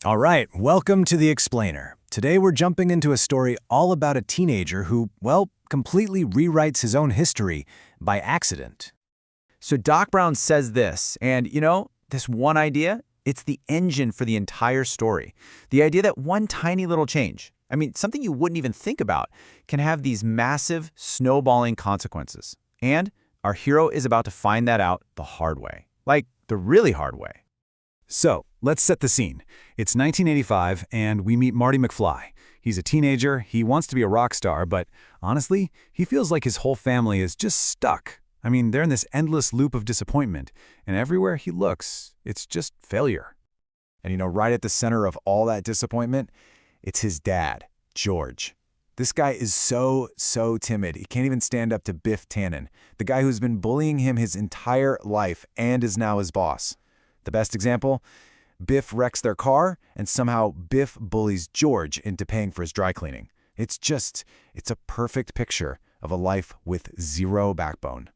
All right, welcome to The Explainer. Today we're jumping into a story all about a teenager who, well, completely rewrites his own history by accident. So Doc Brown says this, and this one idea, it's the engine for the entire story. The idea that one tiny little change, something you wouldn't even think about, can have these massive, snowballing consequences. And our hero is about to find that out the hard way. Like, the really hard way. So, let's set the scene. It's 1985, and we meet Marty McFly. He's a teenager, he wants to be a rock star, but honestly, he feels like his whole family is just stuck. They're in this endless loop of disappointment, and everywhere he looks, it's just failure. And right at the center of all that disappointment, it's his dad, George. This guy is so timid. He can't even stand up to Biff Tannen, the guy who's been bullying him his entire life and is now his boss. The best example? Biff wrecks their car, and somehow Biff bullies George into paying for his dry cleaning. It's a perfect picture of a life with zero backbone.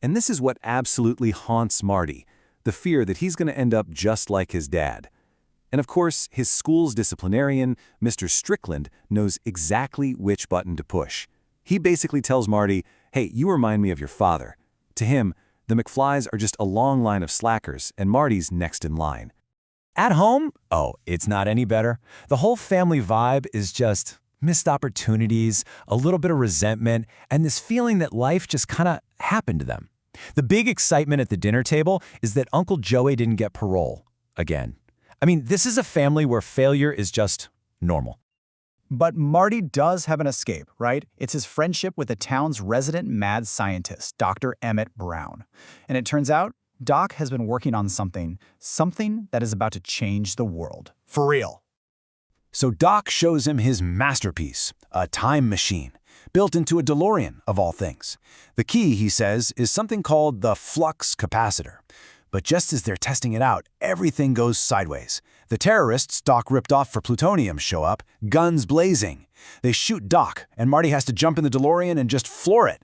And this is what absolutely haunts Marty, the fear that he's going to end up just like his dad. And of course, his school's disciplinarian, Mr. Strickland, knows exactly which button to push. He basically tells Marty, hey, you remind me of your father. To him, the McFlys are just a long line of slackers, and Marty's next in line. At home? Oh, it's not any better. The whole family vibe is just missed opportunities, a little bit of resentment, and this feeling that life just kind of happened to them. The big excitement at the dinner table is that Uncle Joey didn't get parole again. This is a family where failure is just normal. But Marty does have an escape, right? It's his friendship with the town's resident mad scientist, Dr. Emmett Brown. And it turns out, Doc has been working on something that is about to change the world. For real. So Doc shows him his masterpiece, a time machine, built into a DeLorean, of all things. The key, he says, is something called the flux capacitor. But just as they're testing it out, everything goes sideways. The terrorists Doc ripped off for plutonium show up, guns blazing. They shoot Doc, and Marty has to jump in the DeLorean and just floor it.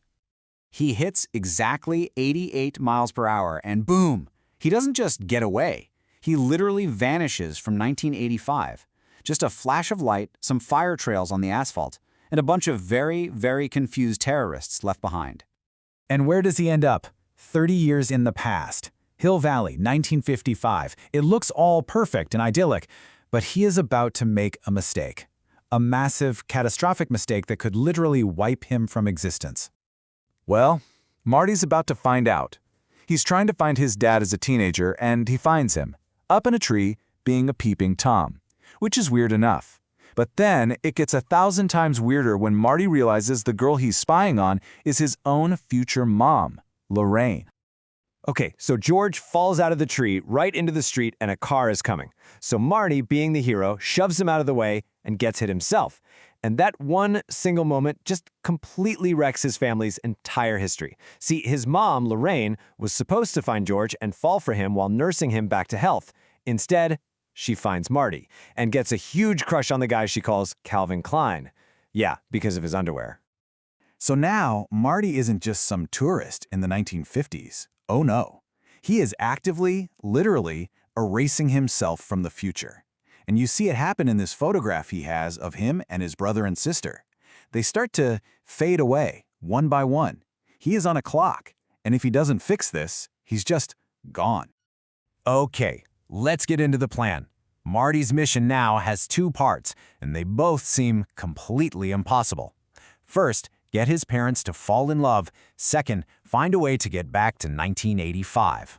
He hits exactly 88 miles per hour, and boom! He doesn't just get away. He literally vanishes from 1985. Just a flash of light, some fire trails on the asphalt, and a bunch of very, very confused terrorists left behind. And where does he end up? 30 years in the past. Hill Valley, 1955. It looks all perfect and idyllic, but he is about to make a mistake. A massive, catastrophic mistake that could literally wipe him from existence. Well, Marty's about to find out. He's trying to find his dad as a teenager, and he finds him, up in a tree, being a peeping Tom, which is weird enough. But then it gets 1,000 times weirder when Marty realizes the girl he's spying on is his own future mom, Lorraine. Okay, so George falls out of the tree right into the street and a car is coming. So Marty, being the hero, shoves him out of the way and gets hit himself. And that one single moment just completely wrecks his family's entire history. See, his mom, Lorraine, was supposed to find George and fall for him while nursing him back to health. Instead, she finds Marty and gets a huge crush on the guy she calls Calvin Klein. Yeah, because of his underwear. So now, Marty isn't just some tourist in the 1950s. Oh no. He is actively, literally, erasing himself from the future. And you see it happen in this photograph he has of him and his brother and sister. They start to fade away, one by one. He is on a clock, and if he doesn't fix this, he's just gone. Okay, let's get into the plan. Marty's mission now has two parts, and they both seem completely impossible. First, get his parents to fall in love. Second, find a way to get back to 1985.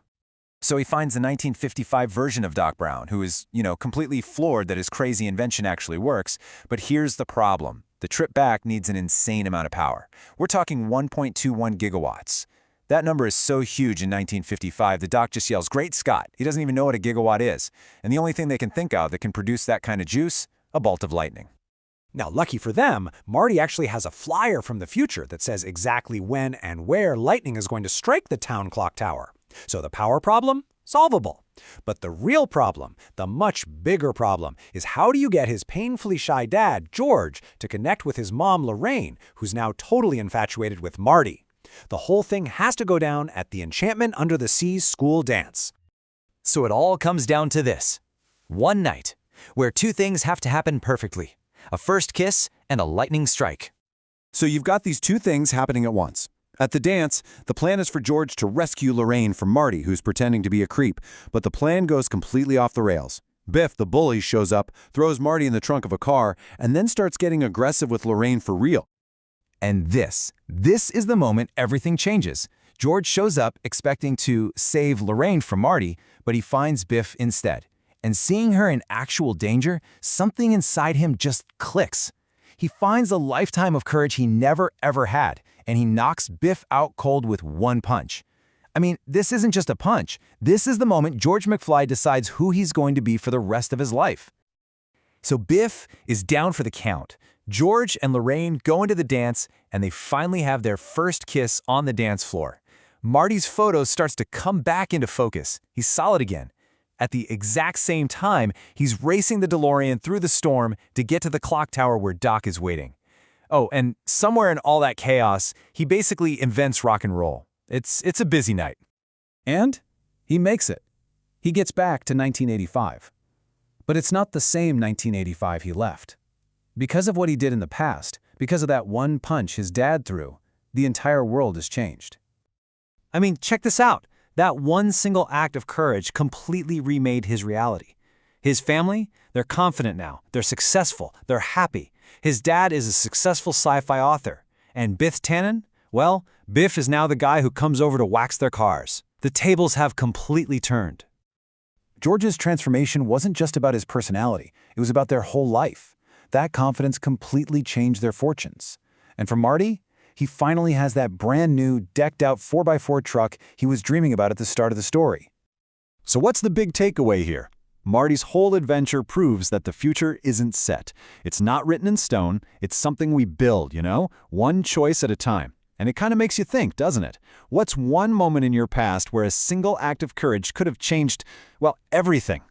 So he finds the 1955 version of Doc Brown, who is, completely floored that his crazy invention actually works. But here's the problem. The trip back needs an insane amount of power. We're talking 1.21 gigawatts. That number is so huge in 1955, the Doc just yells, "Great Scott!" He doesn't even know what a gigawatt is. And the only thing they can think of that can produce that kind of juice? A bolt of lightning. Now, lucky for them, Marty actually has a flyer from the future that says exactly when and where lightning is going to strike the town clock tower. So the power problem? Solvable. But the real problem, the much bigger problem, is how do you get his painfully shy dad, George, to connect with his mom, Lorraine, who's now totally infatuated with Marty? The whole thing has to go down at the Enchantment Under the Sea school dance. So it all comes down to this. One night, where two things have to happen perfectly: a first kiss and a lightning strike. So you've got these two things happening at once. At the dance, the plan is for George to rescue Lorraine from Marty, who's pretending to be a creep, but the plan goes completely off the rails. Biff, the bully, shows up, throws Marty in the trunk of a car, and then starts getting aggressive with Lorraine for real. And this is the moment everything changes. George shows up expecting to save Lorraine from Marty, but he finds Biff instead. And seeing her in actual danger, something inside him just clicks. He finds a lifetime of courage he never ever had, and he knocks Biff out cold with one punch. I mean, this isn't just a punch. This is the moment George McFly decides who he's going to be for the rest of his life. So Biff is down for the count. George and Lorraine go into the dance, and they finally have their first kiss on the dance floor. Marty's photo starts to come back into focus. He's solid again. At the exact same time, he's racing the DeLorean through the storm to get to the clock tower where Doc is waiting. Oh, and somewhere in all that chaos, he basically invents rock and roll. It's a busy night. And he makes it. He gets back to 1985. But it's not the same 1985 he left. Because of what he did in the past, because of that one punch his dad threw, the entire world has changed. I mean, check this out. That one single act of courage completely remade his reality. His family, they're confident now. They're successful. They're happy. His dad is a successful sci-fi author. And Biff Tannen? Well, Biff is now the guy who comes over to wax their cars. The tables have completely turned. George's transformation wasn't just about his personality. It was about their whole life. That confidence completely changed their fortunes. And for Marty, he finally has that brand new, decked-out 4x4 truck he was dreaming about at the start of the story. So what's the big takeaway here? Marty's whole adventure proves that the future isn't set. It's not written in stone. It's something we build, one choice at a time. And it kind of makes you think, doesn't it? What's one moment in your past where a single act of courage could have changed, well, everything?